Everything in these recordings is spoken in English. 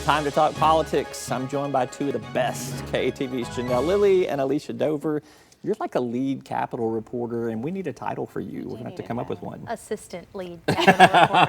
Time to talk politics. I'm joined by two of the best. KATV's Janelle Lilley and Elicia Dover. You're like a lead Capitol reporter, and we need a title for you. We're going to have to come up with one. Assistant lead Capitol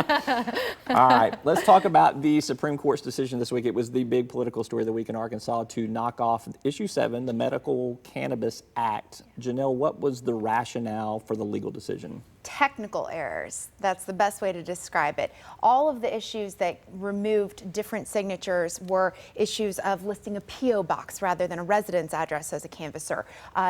reporter. All right, let's talk about the Supreme Court's decision this week. It was the big political story of the week in Arkansas to knock off Issue 7, the Medical Cannabis Act. Janelle, what was the rationale for the legal decision? Technical errors. That's the best way to describe it. All of the issues that removed different signatures were issues of listing a P.O. box rather than a residence address as a canvasser,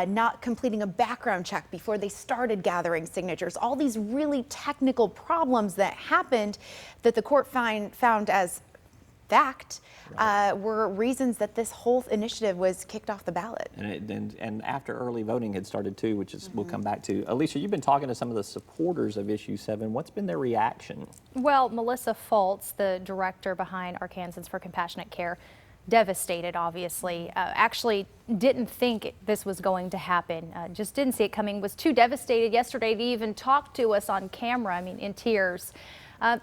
not completing a background check before they started gathering signatures. All these really technical problems that happened that the court found as fact were reasons that this whole initiative was kicked off the ballot. And after early voting had started too, which is we'll come back to. Elicia, you've been talking to some of the supporters of Issue 7. What's been their reaction? Well, Melissa Fultz, the director behind Arkansans for Compassionate Care, devastated, obviously. Actually didn't think this was going to happen. Just didn't see it coming. Was too devastated yesterday to even talk to us on camera. I mean, in tears.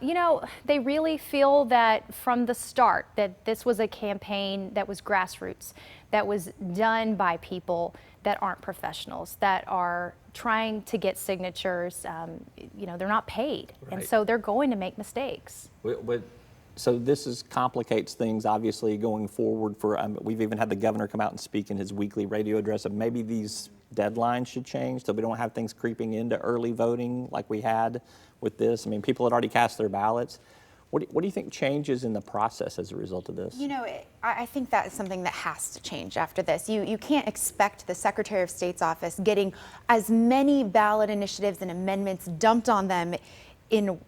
You know, they really feel that from the start that this was a campaign that was grassroots, that was done by people that aren't professionals, that are trying to get signatures. You know, they're not paid, right. And so they're going to make mistakes. So this complicates things, obviously, going forward. We've even had the governor come out and speak in his weekly radio address of maybe these deadlines should change so we don't have things creeping into early voting like we had with this. I mean, people had already cast their ballots. What do you think changes in the process as a result of this? You know, I think that is something that has to change after this. You can't expect the Secretary of State's office getting as many ballot initiatives and amendments dumped on them in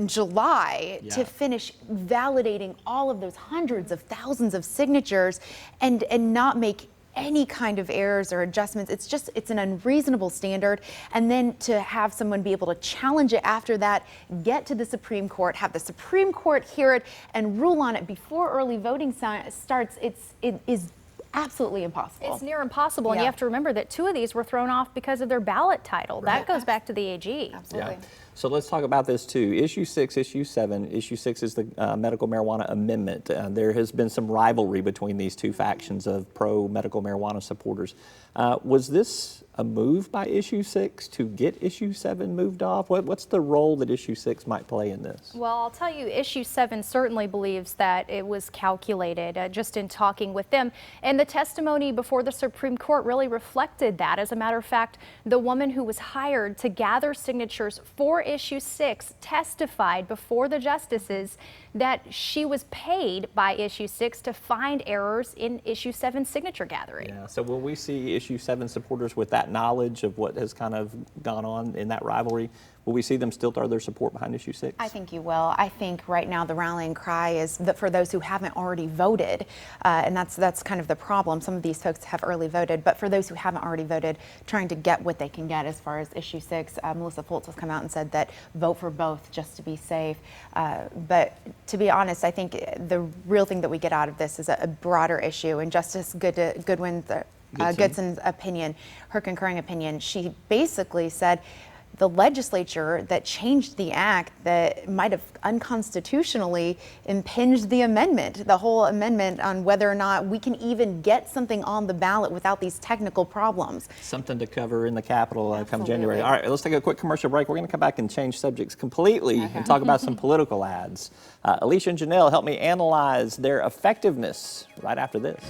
July to finish validating all of those hundreds of thousands of signatures and not make any kind of errors or adjustments. It's an unreasonable standard. And then to have someone be able to challenge it after that, get to the Supreme Court, have the Supreme Court hear it and rule on it before early voting starts, it is absolutely impossible. It's near impossible, and you have to remember that two of these were thrown off because of their ballot title. Right. That goes back to the AG. Absolutely. Yeah. So let's talk about this too. Issue 6, Issue 7. Issue 6 is the medical marijuana amendment. There has been some rivalry between these two factions of pro-medical marijuana supporters. Was this a move by Issue 6 to get Issue 7 moved off? What's the role that Issue 6 might play in this? Well, I'll tell you, Issue 7 certainly believes that it was calculated just in talking with them. And the testimony before the Supreme Court really reflected that. As a matter of fact, the woman who was hired to gather signatures for Issue 6 testified before the justices that she was paid by Issue 6 to find errors in Issue 7 signature gathering. Yeah, so will we see Issue 7 supporters with that knowledge of what has kind of gone on in that rivalry? Will we see them still throw their support behind Issue 6? I think you will. I think right now the rallying cry is that for those who haven't already voted, and that's kind of the problem. Some of these folks have early voted, but for those who haven't already voted, trying to get what they can get as far as Issue 6. Melissa Fultz has come out and said that vote for both just to be safe. But to be honest, I think the real thing that we get out of this is a broader issue. And Justice Goodwin's Goodson's opinion, her concurring opinion, she basically said the legislature that changed the act that might have unconstitutionally impinged the amendment, the whole amendment on whether or not we can even get something on the ballot without these technical problems. Something to cover in the Capitol come January. All right, let's take a quick commercial break. We're going to come back and change subjects completely and talk about some political ads. Elicia and Janelle, help me analyze their effectiveness right after this.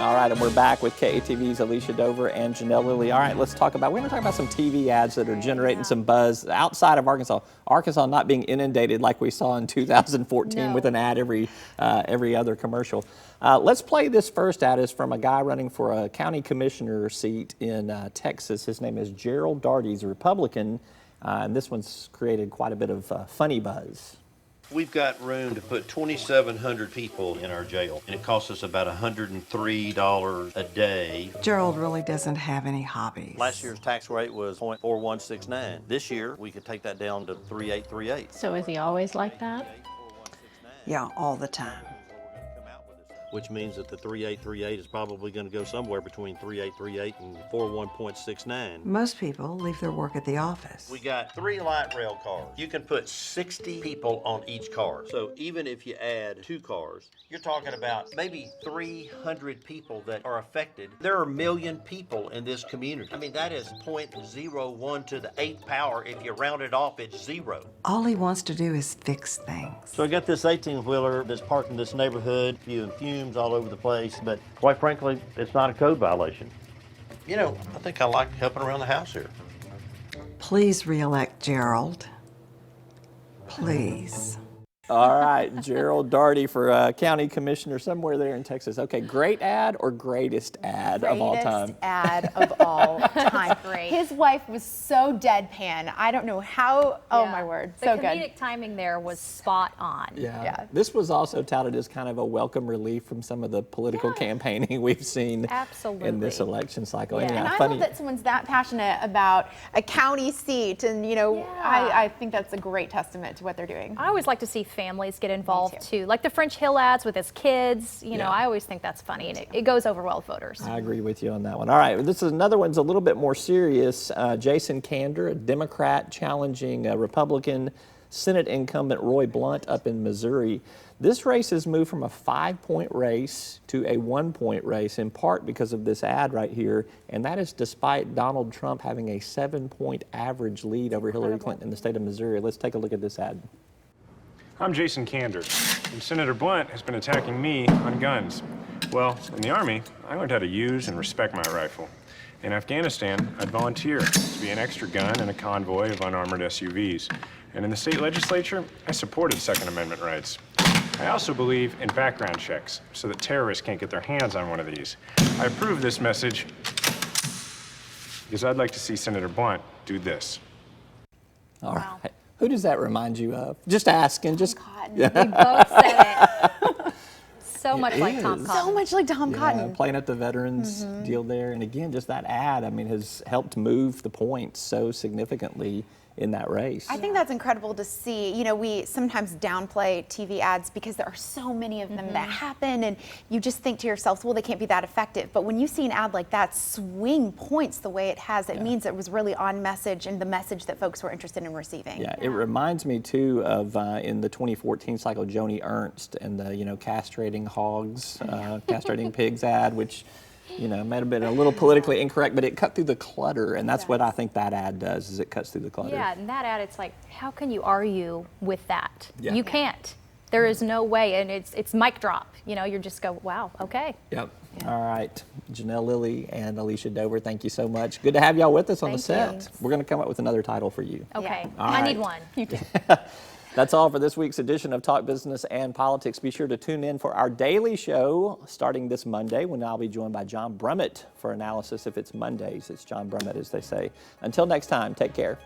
All right, and we're back with KATV's Elicia Dover and Janelle Lilley. All right, we're going to talk about some TV ads that are generating some buzz outside of Arkansas. Arkansas not being inundated like we saw in 2014 with an ad every other commercial. Let's play this first ad. Is from a guy running for a county commissioner seat in Texas. His name is Gerald Daugherty. He's a Republican, and this one's created quite a bit of funny buzz. We've got room to put 2,700 people in our jail, and it costs us about $103 a day. Gerald really doesn't have any hobbies. Last year's tax rate was 0.4169. This year, we could take that down to 3.838. So is he always like that? Yeah, all the time. which means that the 3838 is probably going to go somewhere between 3838 and 41.69. Most people leave their work at the office. We got 3 light rail cars. You can put 60 people on each car. So even if you add 2 cars, you're talking about maybe 300 people that are affected. There are 1 million people in this community. I mean, that is 0.01 to the 8th power. If you round it off, it's 0. All he wants to do is fix things. So I got this 18-wheeler that's parked in this neighborhood, spewing fumes all over the place, but quite frankly, it's not a code violation. You know, I think I like helping around the house here. Please re-elect Gerald. Please. All right, Gerald Daugherty for county commissioner somewhere there in Texas. Okay, great ad or greatest ad of all time? Greatest ad of all time. Great. His wife was so deadpan. I don't know how. Oh Yeah. my word, The so good. comedic timing there was spot on. Yeah. This was also touted as kind of a welcome relief from some of the political campaigning we've seen in this Absolutely. election cycle. Yeah. Anyhow, And I funny. love that someone's that passionate about a county seat, and you know, Yeah. I think that's a great testament to what they're doing. I always like to see families get involved too. too. Like the French Hill ads with his kids. You know, Yeah. I always think that's funny, and it goes over well with voters. I agree with you on that one. All right, this is another one's a little bit more serious. Jason Kander, a Democrat, challenging Republican Senate incumbent Roy Blunt up in Missouri. This race has moved from a 5-point race to a 1-point race, in part because of this ad right here, and that is despite Donald Trump having a 7-point average lead over Hillary Clinton in the state of Missouri. Let's take a look at this ad. I'm Jason Kander, and Senator Blunt has been attacking me on guns. Well, in the Army, I learned how to use and respect my rifle. In Afghanistan, I'd volunteer to be an extra gun in a convoy of unarmored SUVs. And in the state legislature, I supported Second Amendment rights. I also believe in background checks so that terrorists can't get their hands on one of these. I approve this message because I'd like to see Senator Blunt do this. All right. Who does that remind you of? Just asking. Just Cotton. We both said it. So much like Tom is. Cotton. So much like Tom Cotton. playing at the veterans deal there. And again, just that ad, I mean, has helped move the points so significantly in that race. I think that's incredible to see. You know, we sometimes downplay TV ads because there are so many of them that happen, and you just think to yourself, well, they can't be that effective. But when you see an ad like that swing points the way it has, it means it was really on message and the message that folks were interested in receiving. Yeah, it reminds me too of in the 2014 cycle, Joni Ernst and the castrating hogs, castrating pigs ad, which might have been a little politically incorrect, but it cut through the clutter, and that's what I think that ad does, is it cuts through the clutter. Yeah, and that ad, it's like, how can you argue with that? Yeah. You can't. There is no way, and it's mic drop. You just go, wow, okay. Yep. All right, Janelle Lilley and Elicia Dover, thank you so much. Good to have y'all with us on the Thank set. you. We're going to come up with another title for you. Okay, All I right. need one. That's all for this week's edition of Talk Business and Politics. Be sure to tune in for our daily show starting this Monday, when I'll be joined by John Brummett for analysis. If it's Mondays, it's John Brummett, as they say. Until next time, take care.